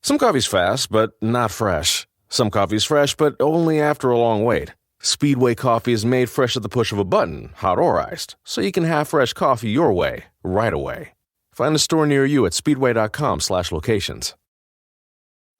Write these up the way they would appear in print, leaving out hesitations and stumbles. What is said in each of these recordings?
Some coffee's fast, but not fresh. Some coffee's fresh, but only after a long wait. Speedway coffee is made fresh at the push of a button, hot or iced, so you can have fresh coffee your way, right away. Find a store near you at speedway.com/locations.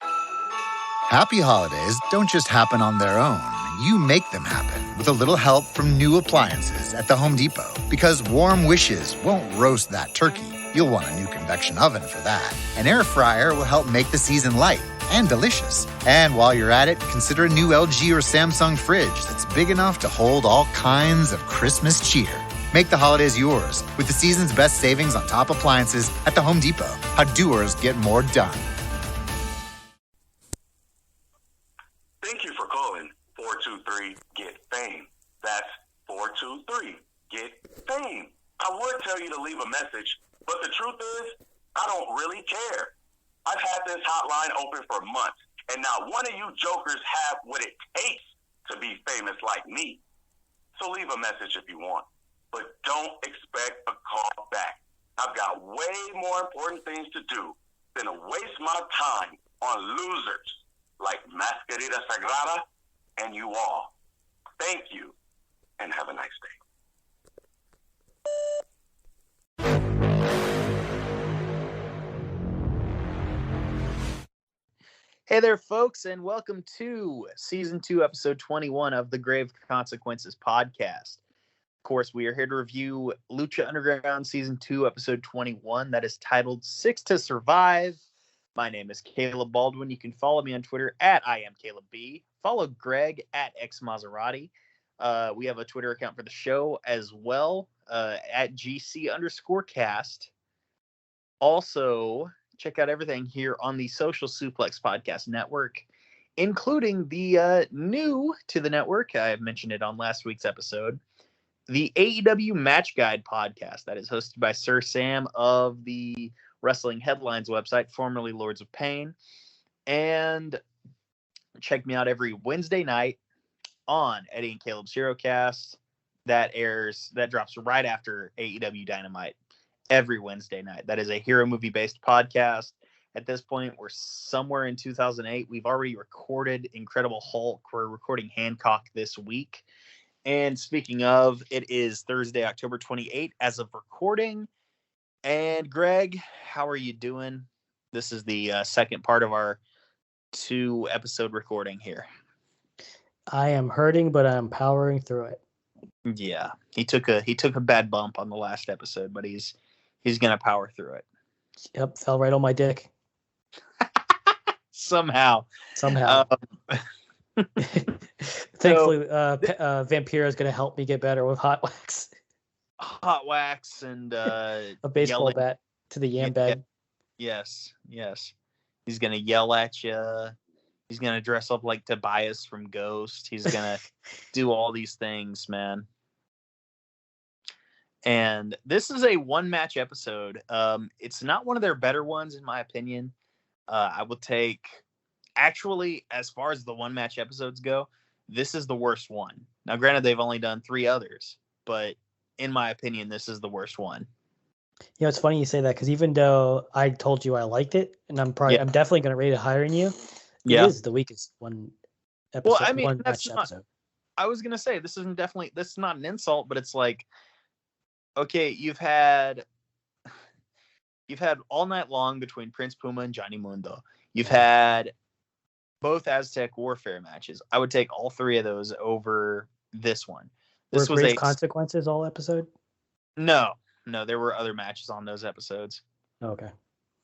Happy holidays don't just happen on their own. You make them happen with a little help from new appliances at the Home Depot. Because warm wishes won't roast that turkey. You'll want a new convection oven for that. An air fryer will help make the season light and delicious. And while you're at it, consider a new LG or Samsung fridge that's big enough to hold all kinds of Christmas cheer. Make the holidays yours with the season's best savings on top appliances at the Home Depot. How doers get more done. Thank you for calling 423-GET-FAME. That's 423-GET-FAME. I would tell you to leave a message, but the truth is, I don't really care. I've had this hotline open for months, and not one of you jokers have what it takes to be famous like me. So leave a message if you want, but don't expect a call back. I've got way more important things to do than to waste my time on losers like Masquerita Sagrada and you all. Thank you, and have a nice day. Hey there, folks, and welcome to Season 2, Episode 21 of the Grave Consequences podcast. Of course, we are here to review Lucha Underground Season 2, Episode 21, that is titled 6 to Survive. My name is Caleb Baldwin. You can follow me on Twitter at IamCalebB. Follow Greg at XMaserati. We have a Twitter account for the show as well, at GC_cast. Also, check out everything here on the Social Suplex Podcast Network, including the new to the network, I mentioned it on last week's episode, the AEW Match Guide podcast that is hosted by Sir Sam of the Wrestling Headlines website, formerly Lords of Pain. And check me out every Wednesday night on Eddie and Caleb's HeroCast. That drops right after AEW Dynamite every Wednesday night. That is a hero movie based podcast. At this point, we're somewhere in 2008. We've already recorded Incredible Hulk. We're recording Hancock this week. And speaking of, it is Thursday, October 28th as of recording. And Greg, how are you doing? This is the second part of our 2-episode recording here. I am hurting, but I'm powering through it. Yeah, he took a bad bump on the last episode, but he's gonna power through it. Yep, fell right on my dick. Somehow. Thankfully, Vampiro is going to help me get better with hot wax. Hot wax and a baseball bat to the yam bag. Yes. He's going to yell at you. He's going to dress up like Tobias from Ghost. He's going to do all these things, man. And this is a one-match episode. It's not one of their better ones, in my opinion. I will take... Actually, as far as the one-match episodes go, this is the worst one. Now, granted, they've only done 3 others, but in my opinion, this is the worst one. You know, it's funny you say that, because even though I told you I liked it, and I'm definitely going to rate it higher than you, it is the weakest one episode. Well, I mean, that's not, episode. I was going to say, this is not an insult, but it's like, okay, you've had All Night Long between Prince Puma and Johnny Mundo. You've had both Aztec Warfare matches. I would take all 3 of those over this one. This was Grave Consequences all episode? No, there were other matches on those episodes. Okay.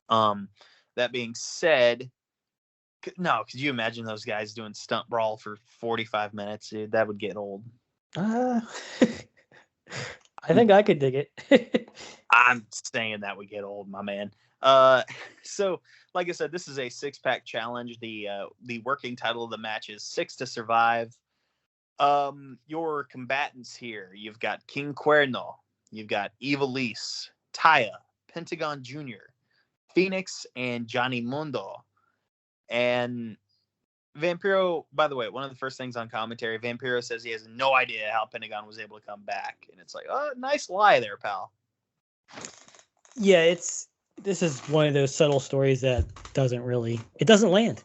That being said, no, could you imagine those guys doing stunt brawl for 45 minutes, dude? That would get old. I think I could dig it. I'm saying that would get old, my man. So, like I said, this is a 6-pack challenge. The working title of the match is 6 to Survive. Your combatants here, you've got King Cuerno, you've got Ivelisse, Taya, Pentagon Jr., Phoenix, and Johnny Mundo. And Vampiro, by the way, one of the first things on commentary, Vampiro says he has no idea how Pentagon was able to come back. And it's like, oh, nice lie there, pal. Yeah, it's this is one of those subtle stories that doesn't land.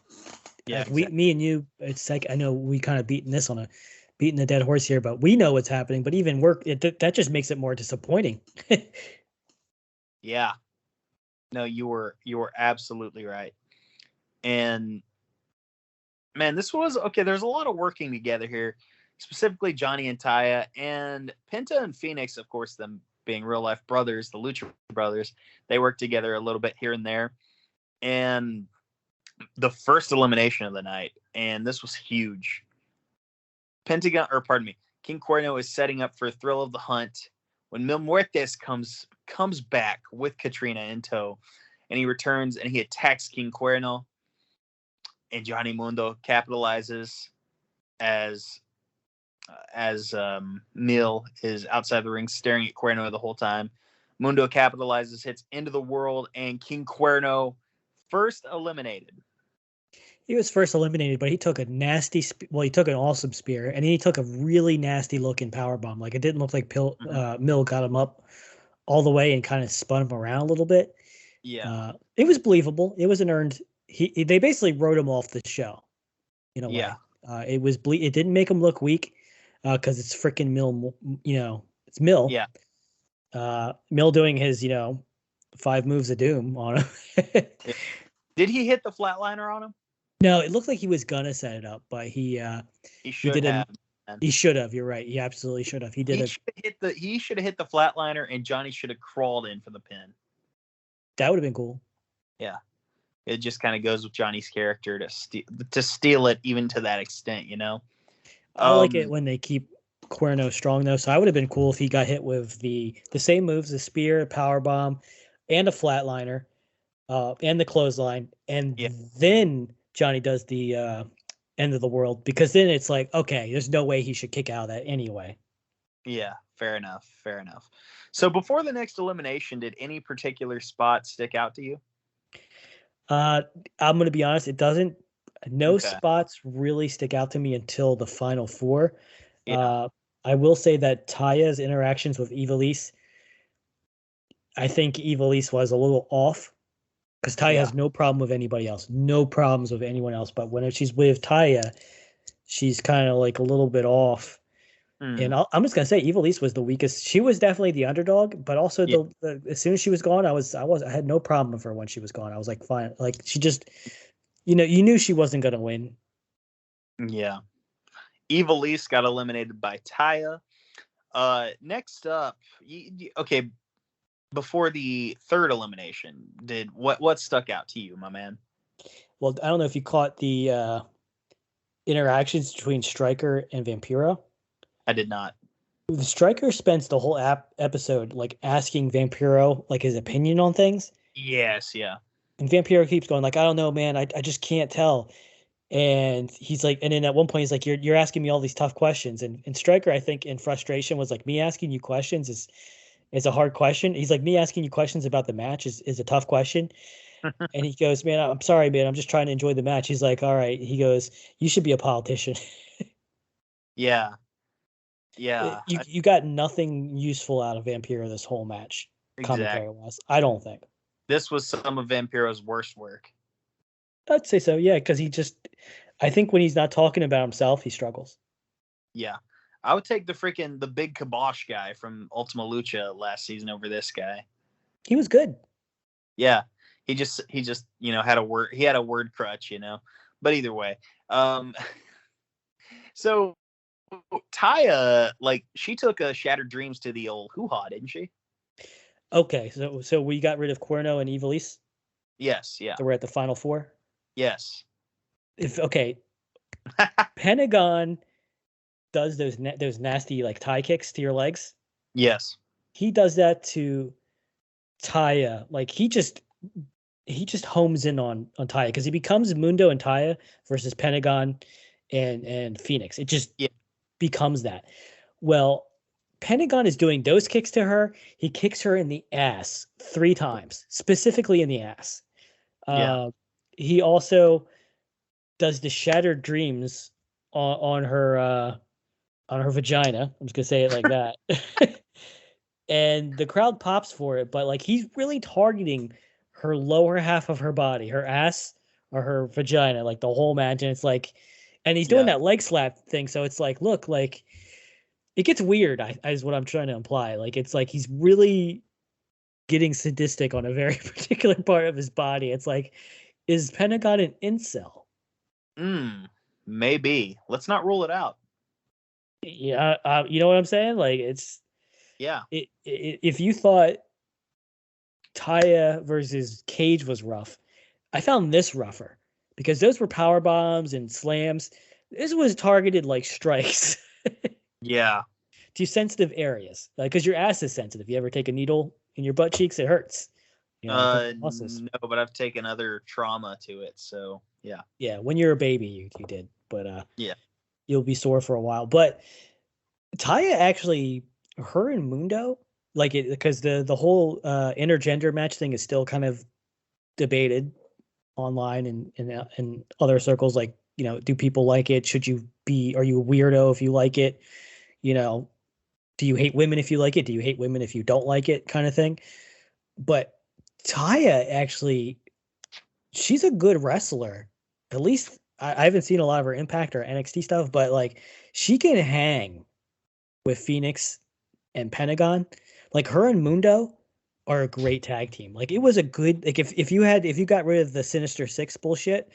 Yeah, like exactly. me and you, it's like, I know we kind of beating the dead horse here, but we know what's happening. But even that just makes it more disappointing. Yeah. No, you were absolutely right. And man, this was okay. There's a lot of working together here, specifically Johnny and Taya and Penta and Phoenix, of course, them being real life brothers, the Lucha brothers. They work together a little bit here and there. And the first elimination of the night, and this was huge. King Cuerno is setting up for a thrill of the hunt when Mil Muertes comes back with Katrina in tow, and he returns and he attacks King Cuerno, and Johnny Mundo capitalizes as Mil is outside the ring staring at Cuerno the whole time. Mundo capitalizes, hits into the world, and King Cuerno first eliminated. He was first eliminated, but he took a nasty, he took an awesome spear, and he took a really nasty looking power bomb. Like, it didn't look like Mil got him up all the way and kind of spun him around a little bit. Yeah. It was believable. It was an earned. They basically wrote him off the show, in a way. It didn't make him look weak, because it's freaking Mil. It's Mil. Yeah. Mil doing his 5 moves of doom on him. Did he hit the flatliner on him? No, it looked like he was gonna set it up, but he should have. He should have. You're right. He absolutely should have. He should have hit the flatliner, and Johnny should have crawled in for the pin. That would have been cool. Yeah, it just kind of goes with Johnny's character to steal it even to that extent, I like it when they keep Cuerno strong though. So I would have been cool if he got hit with the same moves: the spear, a power bomb, and a flatliner, and the clothesline, and then Johnny does the end of the world, because then it's like, okay, there's no way he should kick out of that anyway. Yeah, fair enough. So before the next elimination, did any particular spot stick out to you? I'm going to be honest, it doesn't. No spots really stick out to me until the final 4. Yeah. I will say that Taya's interactions with Ivelisse, I think Ivelisse was a little off. Because Taya has no problem with anybody else. No problems with anyone else. But when she's with Taya, she's kind of like a little bit off. And I'm just going to say Ivelisse was the weakest. She was definitely the underdog. But also, as soon as she was gone, I had no problem with her when she was gone. I was like, fine. Like, she just, you knew she wasn't going to win. Yeah. Ivelisse got eliminated by Taya. Next up, okay. Before the third elimination, what stuck out to you, my man? Well, I don't know if you caught the interactions between Stryker and Vampiro. I did not. The Stryker spends the whole episode like asking Vampiro like his opinion on things. Yes, yeah. And Vampiro keeps going like, I don't know, man. I just can't tell. And he's like, and then at one point he's like, you're asking me all these tough questions. And Stryker, I think, in frustration, was like, me asking you questions is a hard question. He's like, me asking you questions about the match is a tough question. And he goes, man, I'm sorry, man. I'm just trying to enjoy the match. He's like, all right. He goes, you should be a politician. Yeah. Yeah. You got nothing useful out of Vampiro this whole match. Exactly. Commentary-wise, I don't think. This was some of Vampiro's worst work. I'd say so, yeah, because I think when he's not talking about himself, he struggles. Yeah. I would take the big Kibosh guy from Ultima Lucha last season over this guy. He was good. Yeah. He just had a word crutch, But either way. So Taya, like, she took a Shattered Dreams to the old hoo-ha, didn't she? Okay, so we got rid of Cuerno and Ivelisse? Yes, yeah. So we're at the final 4? Yes. Pentagon does those nasty like tie kicks to your legs. Yes. He does that to Taya. Like, he just homes in on Taya, because he becomes Mundo and Taya versus Pentagon and Phoenix. It just becomes that. Well, Pentagon is doing those kicks to her. He kicks her in the ass 3 times, specifically in the ass. He also does the Shattered Dreams on her vagina. I'm just gonna say it like that. And the crowd pops for it, but like, he's really targeting her lower half of her body, her ass or her vagina, like the whole match. And it's like, and he's doing that leg slap thing. So it's like, look, like it gets weird, is what I'm trying to imply. Like, it's like he's really getting sadistic on a very particular part of his body. It's like, is Pentagon an incel? Maybe. Let's not rule it out. Yeah, you know what I'm saying? Like, it's if you thought Taya versus Cage was rough, I found this rougher because those were power bombs and slams. This was targeted like strikes. Yeah. To sensitive areas, because your ass is sensitive. You ever take a needle in your butt cheeks? It hurts. You know, no, but I've taken other trauma to it. So yeah. Yeah, when you're a baby, you did, but yeah, you'll be sore for a while. But Taya actually, her and Mundo, like it, because the whole intergender match thing is still kind of debated online and in other circles. Like, you know, do people like it? Are you a weirdo if you like it? You know, do you hate women if you like it? Do you hate women if you don't like it? Kind of thing. But Taya actually, she's a good wrestler. At least I haven't seen a lot of her Impact or NXT stuff, but like she can hang with Phoenix and Pentagon. Like her and Mundo are a great tag team. Like it was a good, like if you got rid of the Sinister Six bullshit,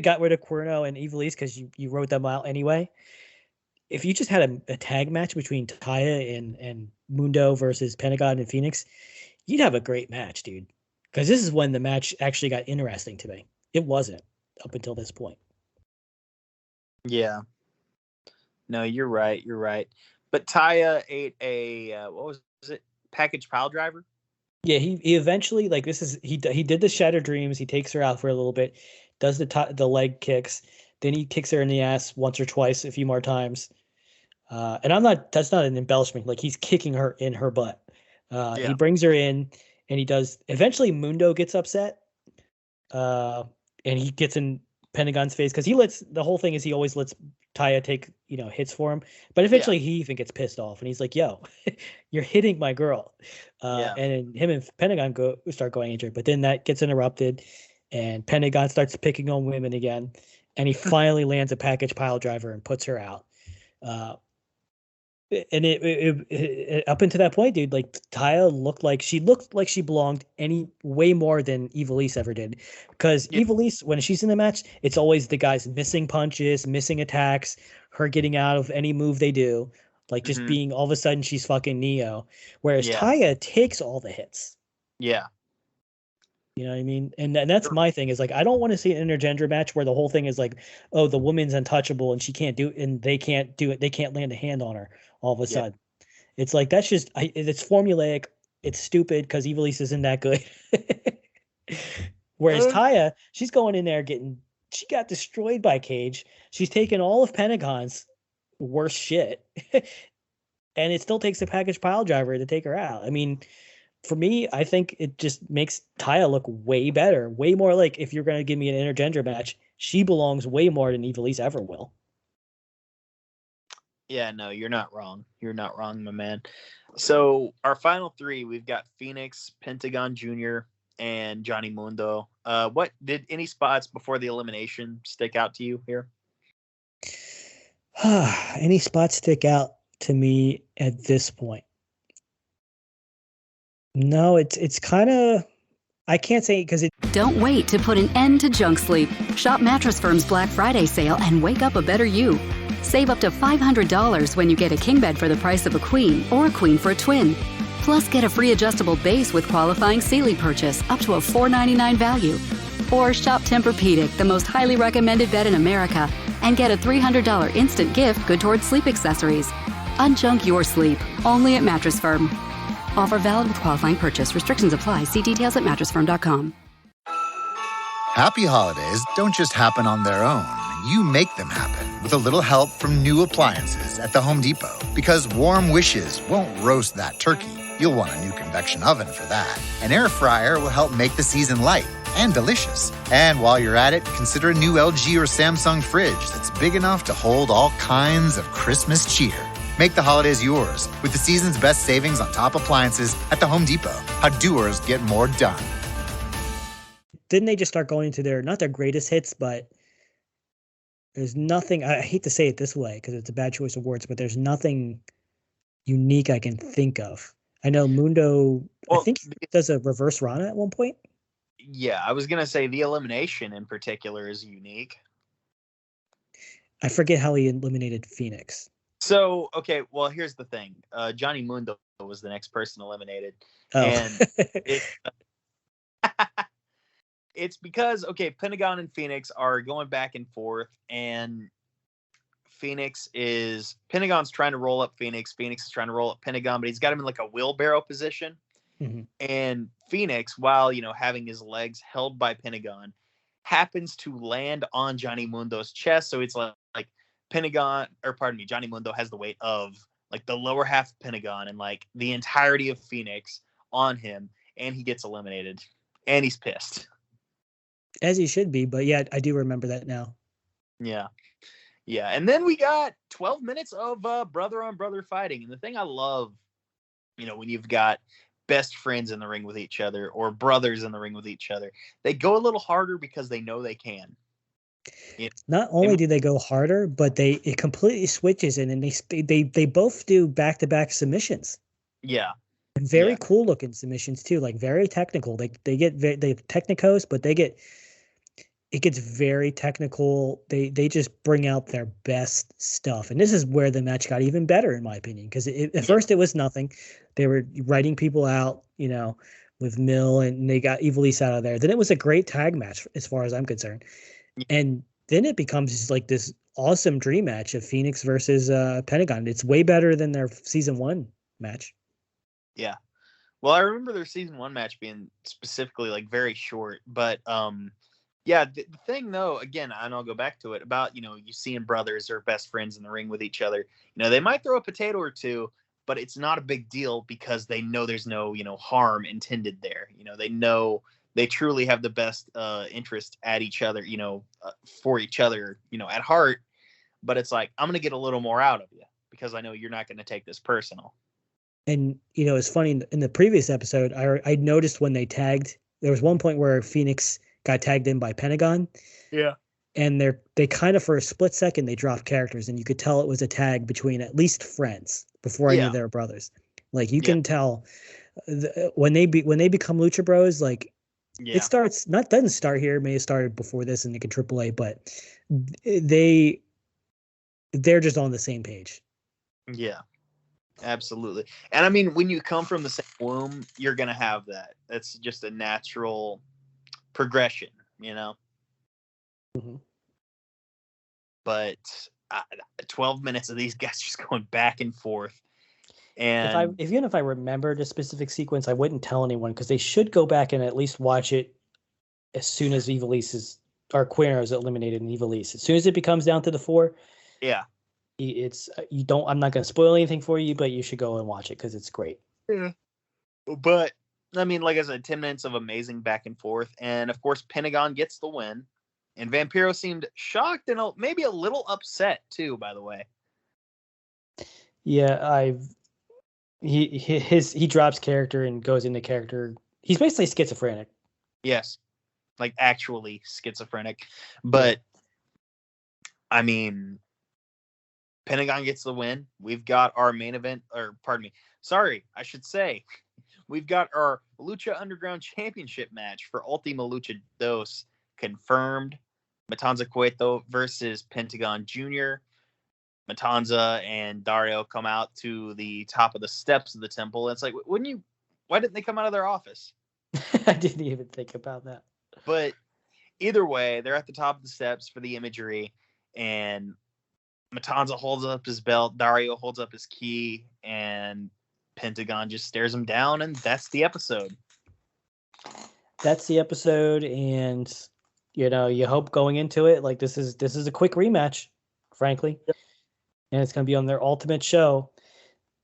got rid of Cuerno and Evilise because you wrote them out anyway. If you just had a tag match between Taya and Mundo versus Pentagon and Phoenix, you'd have a great match, dude. Because this is when the match actually got interesting to me. It wasn't up until this point. Yeah. No, you're right. You're right. But Taya ate a what was it? Package pile driver. Yeah, he eventually, like, this is he did the Shattered Dreams. He takes her out for a little bit, does the leg kicks, then he kicks her in the ass once or twice, a few more times. And that's not an embellishment. Like, he's kicking her in her butt. He brings her in, and he does. Eventually, Mundo gets upset, and he gets in Pentagon's face because the whole thing is he always lets Taya take hits for him, but eventually he even gets pissed off, and he's like, "Yo, you're hitting my girl," and him and Pentagon start going injured. But then that gets interrupted, and Pentagon starts picking on women again, and he finally lands a package pile driver and puts her out. And it up until that point, dude, like Taya looked like she belonged way more than Evilise ever did. Because Evilise, when she's in the match, it's always the guys missing punches, missing attacks, her getting out of any move they do, like just being all of a sudden she's fucking Neo. Whereas Taya takes all the hits. Yeah. You know what I mean? And that's my thing is like, I don't want to see an intergender match where the whole thing is like, oh, the woman's untouchable and she can't do it and they can't do it. They can't land a hand on her all of a sudden. It's like, that's just, it's formulaic. It's stupid because Evilise isn't that good. Whereas Taya, she's going in there she got destroyed by Cage. She's taken all of Pentagon's worst shit. And it still takes a package pile driver to take her out. I mean, for me, I think it just makes Taya look way better, way more like if you're going to give me an intergender match, she belongs way more than Evilise ever will. Yeah, no, you're not wrong. You're not wrong, my man. So our final three, we've got Phoenix, Pentagon Jr., and Johnny Mundo. What did any spots before the elimination stick out to you here? Any spots stick out to me at this point? No, it's kind of, I can't say because it. Don't wait to put an end to junk sleep. Shop Mattress Firm's Black Friday sale and wake up a better you. Save up to $500 when you get a king bed for the price of a queen or a queen for a twin. Plus, get a free adjustable base with qualifying Sealy purchase up to a $499 value. Or shop Tempur-Pedic, the most highly recommended bed in America, and get a $300 instant gift good towards sleep accessories. Unjunk your sleep, only at Mattress Firm. Offer valid with qualifying purchase. Restrictions apply. See details at mattressfirm.com. Happy holidays don't just happen on their own. You make them happen with a little help from new appliances at the Home Depot. Because warm wishes won't roast that turkey. You'll want a new convection oven for that. An air fryer will help make the season light and delicious. And while you're at it, consider a new LG or Samsung fridge that's big enough to hold all kinds of Christmas cheer. Make the holidays yours with the season's best savings on top appliances at the Home Depot. How doers get more done. didn't they just start going into their not their greatest hits, but there's nothing. I hate to say it this way because it's a bad choice of words, but there's nothing unique I can think of. I know Mundo. I think he does a reverse Rana at one point. Yeah, I was gonna say the elimination in particular is unique. I forget how he eliminated Phoenix. So, okay, well, here's the thing. Johnny Mundo was the next person eliminated. Oh. And it's because, okay, Pentagon and Phoenix are going back and forth, and Pentagon's trying to roll up Phoenix. Phoenix is trying to roll up Pentagon, but he's got him in like a wheelbarrow position. Mm-hmm. And Phoenix, while, having his legs held by Pentagon, happens to land on Johnny Mundo's chest. So it's like Johnny Mundo has the weight of like the lower half of Pentagon and like the entirety of Phoenix on him, and he gets eliminated, and he's pissed. As he should be, but yeah, I do remember that now. Yeah. And then we got 12 minutes of brother on brother fighting. And the thing I love, when you've got best friends in the ring with each other or brothers in the ring with each other, they go a little harder because they know they can. Not only do they go harder, but it completely switches and they both do back-to-back submissions. Yeah. And very cool looking submissions too, like very technical. They technicos, but it gets very technical. They just bring out their best stuff. And this is where the match got even better, in my opinion, because at first it was nothing. They were writing people out, with Mill, and they got Ivelisse out of there. Then it was a great tag match as far as I'm concerned. And then it becomes like this awesome dream match of Phoenix versus Pentagon. It's way better than their season 1 match. Yeah. Well, I remember their season 1 match being specifically like very short, but the thing though, again, and I'll go back to it about, you seeing brothers or best friends in the ring with each other, they might throw a potato or two, but it's not a big deal because they know there's no, harm intended there. They know they truly have the best interest at each other, for each other, at heart. But it's like, I'm going to get a little more out of you because I know you're not going to take this personal. And, it's funny, in the previous episode, I noticed when they tagged, there was one point where Phoenix got tagged in by Pentagon. Yeah. And they kind of, for a split second, they dropped characters, and you could tell it was a tag between at least friends before any of their brothers. Like, you can tell when they become Lucha Bros, like, it doesn't start here. It may have started before this in the AAA, but they're just on the same page. Yeah, absolutely. And I mean, when you come from the same womb, you're going to have that. That's just a natural progression, Mm-hmm. But 12 minutes of these guys just going back and forth. And even if I remembered a specific sequence, I wouldn't tell anyone because they should go back and at least watch it as soon as Ivelisse Quinn is eliminated in Ivelisse. As soon as it becomes down to the 4, I'm not going to spoil anything for you, but you should go and watch it because it's great. Yeah. But I mean, like I said, 10 minutes of amazing back and forth, and of course, Pentagon gets the win. And Vampiro seemed shocked and maybe a little upset too. By the way, yeah, he drops character and goes into character. He's basically schizophrenic. Yes, like actually schizophrenic. But I mean, Pentagon gets the win. We've got our main event, I should say, we've got our Lucha Underground Championship match for Ultima Lucha Dos confirmed. Matanza Cueto versus Pentagon Jr. Matanza and Dario come out to the top of the steps of the temple. It's like, why didn't they come out of their office? I didn't even think about that. But either way, they're at the top of the steps for the imagery, and Matanza holds up his belt, Dario holds up his key, and Pentagon just stares him down, and that's the episode. And you hope going into it, like this is a quick rematch, frankly. Yep. And it's going to be on their ultimate show.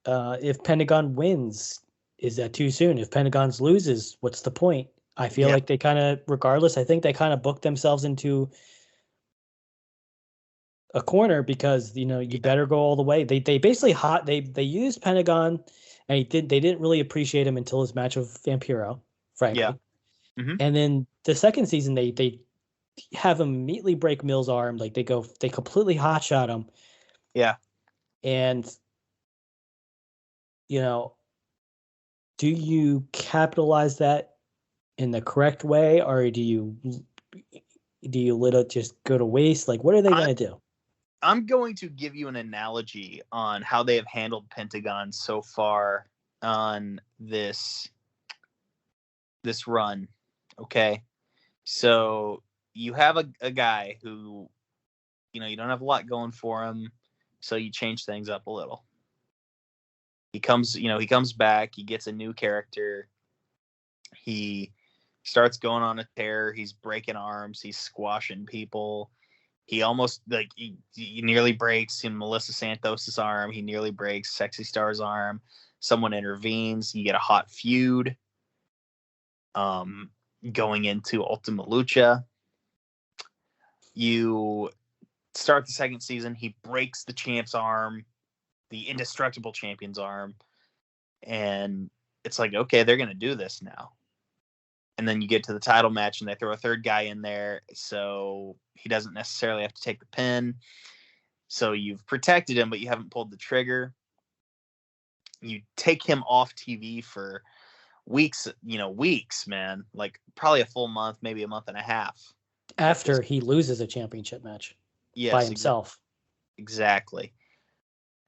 If Pentagon wins, is that too soon? If Pentagon loses, what's the point? I feel like they kind of, regardless, I think they kind of booked themselves into a corner because, you better go all the way. They basically they used Pentagon, and they didn't really appreciate him until his match with Vampiro, frankly. Yeah. Mhm. And then the second season, they have him immediately break Mill's arm. Like they completely hotshot him. Yeah. And, you know, do you capitalize that in the correct way, or do you let it just go to waste? Like, what are they going to do? I'm going to give you an analogy on how they have handled Pentagon so far on this run. Okay. So you have a guy who, you don't have a lot going for him. So you change things up a little. He comes back, he gets a new character. He starts going on a tear. He's breaking arms. He's squashing people. He almost he nearly breaks Melissa Santos' arm. He nearly breaks Sexy Star's arm. Someone intervenes. You get a hot feud. Going into Ultima Lucha. You start the second season. He breaks the champ's arm, the indestructible champion's arm, and it's like, okay, they're gonna do this now. And then you get to the title match and they throw a third guy in there. So he doesn't necessarily have to take the pin. So you've protected him, but you haven't pulled the trigger. You take him off TV for weeks, man, like probably a full month, maybe a month and a half. After he loses a championship match by himself. Exactly.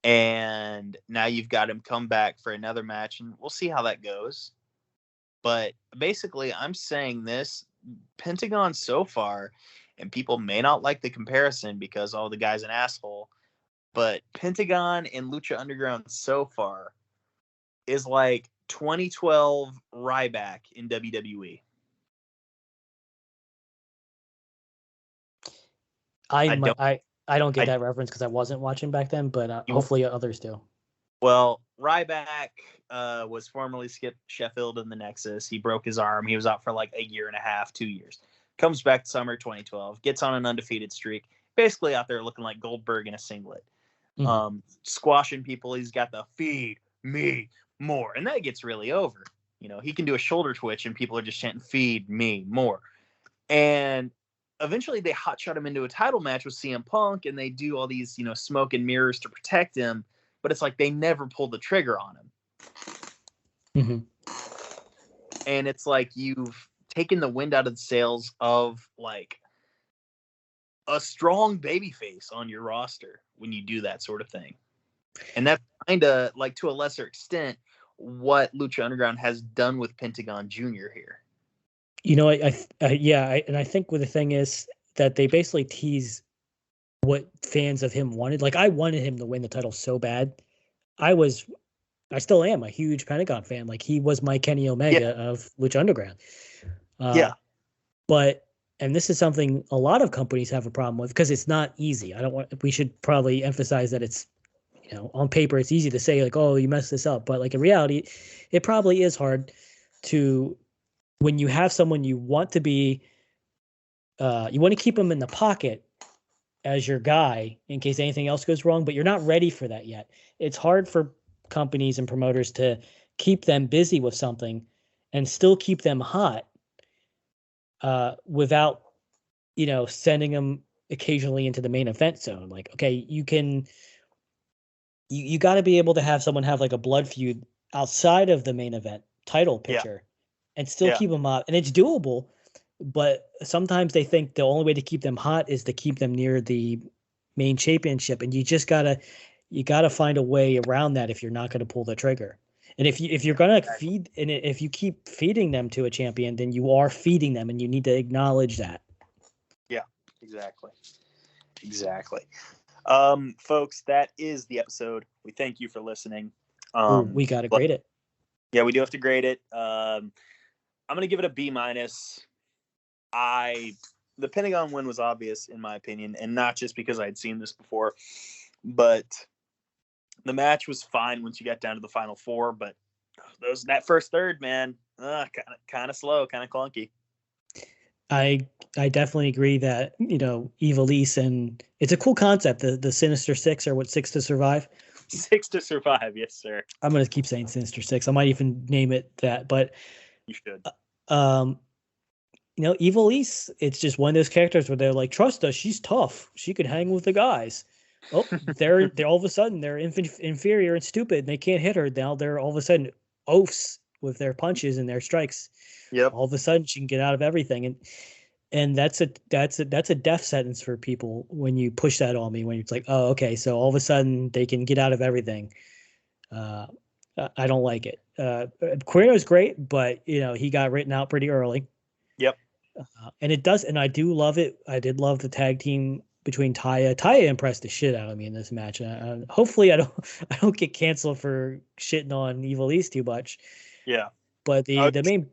And now you've got him come back for another match, and we'll see how that goes. But basically, I'm saying this, Pentagon so far, and people may not like the comparison because, the guy's an asshole, but Pentagon and Lucha Underground so far is like 2012 Ryback in WWE. I don't get that reference because I wasn't watching back then, but hopefully others do. Well, Ryback was formerly Skip Sheffield in the Nexus. He broke his arm. He was out for like a year and a half, 2 years. Comes back summer 2012, gets on an undefeated streak, basically out there looking like Goldberg in a singlet. Mm-hmm. Squashing people. He's got the feed me more. And that gets really over. He can do a shoulder twitch and people are just chanting, feed me more. And eventually they hotshot him into a title match with CM Punk, and they do all these, smoke and mirrors to protect him. But it's like they never pulled the trigger on him. Mm-hmm. And it's like you've taken the wind out of the sails of like a strong babyface on your roster when you do that sort of thing. And that's kind of like, to a lesser extent, what Lucha Underground has done with Pentagon Jr. here. And I think the thing is that they basically tease what fans of him wanted. Like, I wanted him to win the title so bad. I still am a huge Pentagon fan. Like, he was my Kenny Omega of Lucha Underground. And this is something a lot of companies have a problem with because it's not easy. We should probably emphasize that it's, on paper, it's easy to say like, oh, you messed this up. But like in reality, it probably is hard to, when you have someone you want to be, you want to keep them in the pocket as your guy in case anything else goes wrong, but you're not ready for that yet. It's hard for companies and promoters to keep them busy with something and still keep them hot without, sending them occasionally into the main event zone. Like, okay, you got to be able to have someone have like a blood feud outside of the main event title picture and still keep them up. And it's doable. But sometimes they think the only way to keep them hot is to keep them near the main championship, and you gotta find a way around that if you're not going to pull the trigger. And if you're going to feed, and if you keep feeding them to a champion, then you are feeding them, and you need to acknowledge that. Yeah, exactly. Folks, that is the episode. We thank you for listening. We got to grade it. Yeah, we do have to grade it. I'm going to give it a B-. The Pentagon win was obvious in my opinion, and not just because I'd seen this before, but the match was fine once you got down to the final four. But that first third, man, kind of slow, kind of clunky. I definitely agree that Ivelisse, and it's a cool concept. The Sinister Six, or what, Six to Survive. 6 to Survive, yes, sir. I'm gonna keep saying Sinister Six. I might even name it that, but you should. Evilise, it's just one of those characters where they're like, trust us, she's tough. She could hang with the guys. Oh, they're all of a sudden they're inferior and stupid. And they can't hit her. Now they're all of a sudden oafs with their punches and their strikes. Yep. All of a sudden she can get out of everything. And that's a death sentence for people when you push that on me, when it's like, oh, okay, so all of a sudden they can get out of everything. I don't like it. Cuerno's great, but he got written out pretty early. Yep. And I do love it. I did love the tag team between Taya. Taya impressed the shit out of me in this match. Hopefully I don't get canceled for shitting on Evilise too much. Yeah. But the main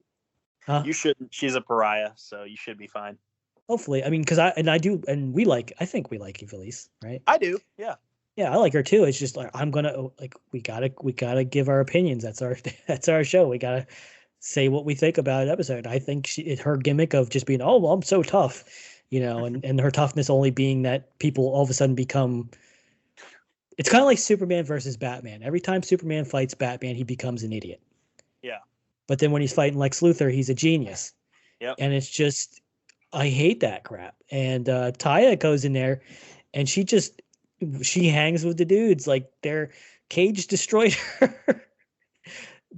you shouldn't. She's a pariah, so you should be fine. Hopefully. I mean, because I think we like Evilise, right? I do. Yeah. Yeah, I like her too. It's just like we gotta give our opinions. That's our show. We gotta say what we think about an episode. I think her gimmick of just being, oh, well, I'm so tough, and her toughness only being that people all of a sudden become. It's kind of like Superman versus Batman. Every time Superman fights Batman, he becomes an idiot. Yeah. But then when he's fighting Lex Luthor, he's a genius. Yep. And it's just, I hate that crap. And Taya goes in there, and she hangs with the dudes. Like, their Cage destroyed her.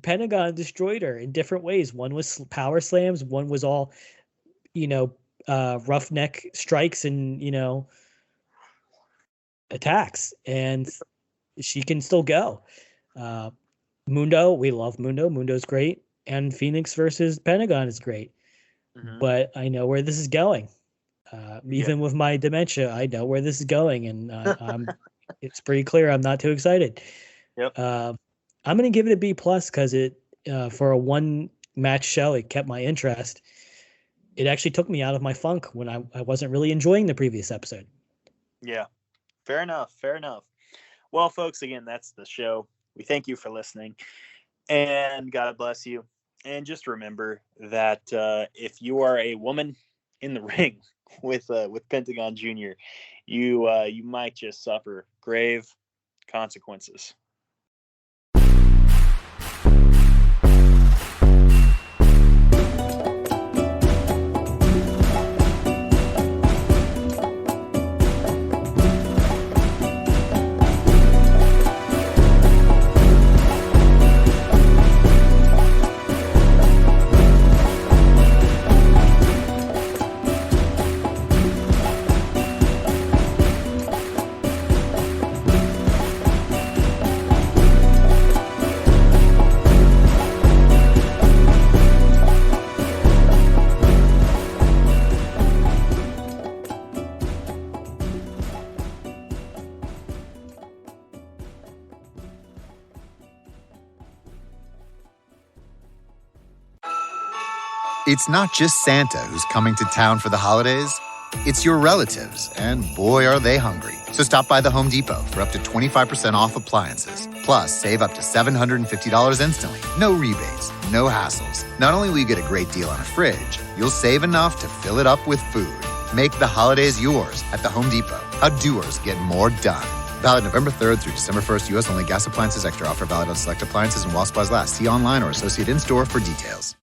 Pentagon destroyed her in different ways. One was power slams. One was all, roughneck strikes and, attacks. And she can still go. Mundo, we love Mundo. Mundo's great. And Phoenix versus Pentagon is great. Mm-hmm. But I know where this is going. Even with my dementia, I know where this is going. And it's pretty clear I'm not too excited. Yep. I'm going to give it a B+ because it, for a one match show, it kept my interest. It actually took me out of my funk when I wasn't really enjoying the previous episode. Yeah. Fair enough. Well, folks, again, that's the show. We thank you for listening, and God bless you. And just remember that if you are a woman in the ring with Pentagon Jr., you might just suffer grave consequences. It's not just Santa who's coming to town for the holidays. It's your relatives, and boy, are they hungry. So stop by the Home Depot for up to 25% off appliances. Plus, save up to $750 instantly. No rebates, no hassles. Not only will you get a great deal on a fridge, you'll save enough to fill it up with food. Make the holidays yours at the Home Depot. How doers get more done. Valid November 3rd through December 1st. U.S. only. Gas appliances extra offer valid on select appliances and while supplies last. See online or associate in-store for details.